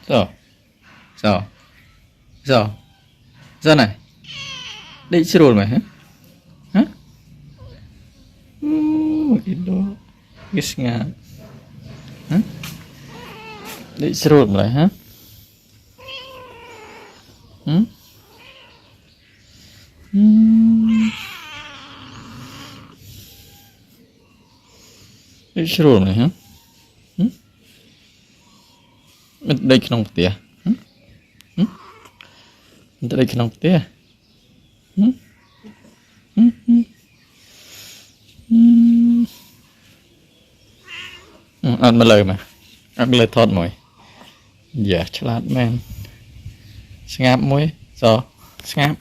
Rồi. Rồi. Rồi. Ra này. Đi chứ rồi mày hả? Hả? Itu guys nggak? Hah? Đi chứ rồi mày hả? Hmm? Đi chứ rồi mày hả? Mình đây không tía. Mình đây không tía. Ăn mà lời mà. Ăn lời thọt mồi. Dạ, chát man. Ngáp mũi. Sao? Ngáp.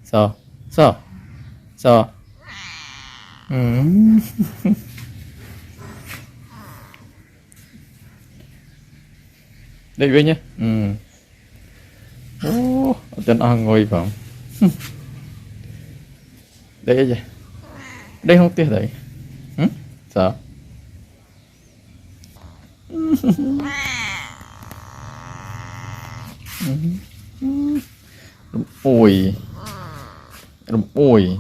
Sao? Sao? Sao? Đây với nhé. Trên ăn ngồi phòng. Đây vậy. Đây không tiếc đấy. Sao? Ui. Ui.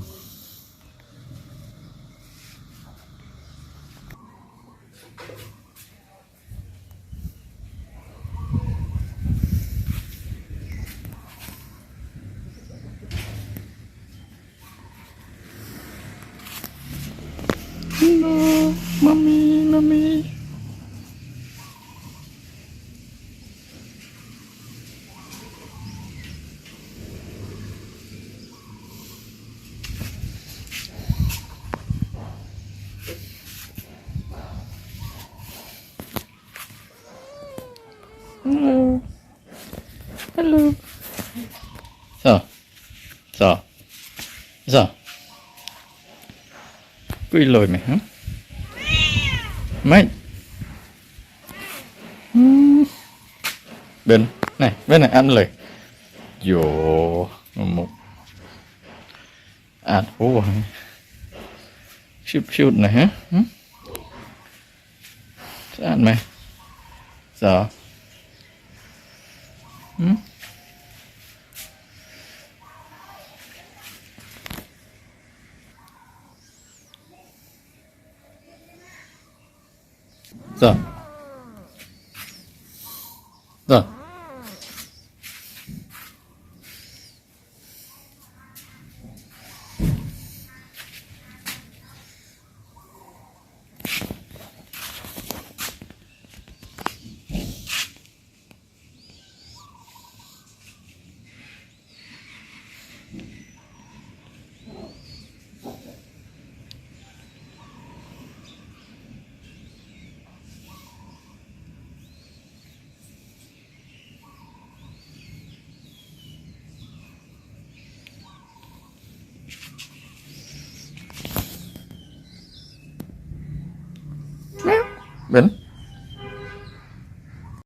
No, mami, mami. Hello. Hello. Sao? Sao? Sao? Quy lồi mày hả? Mấy? Bên này ăn lời. Dồ một ăn hú rồi. Shoot này hả? Sao ăn mày? Sao? Sao?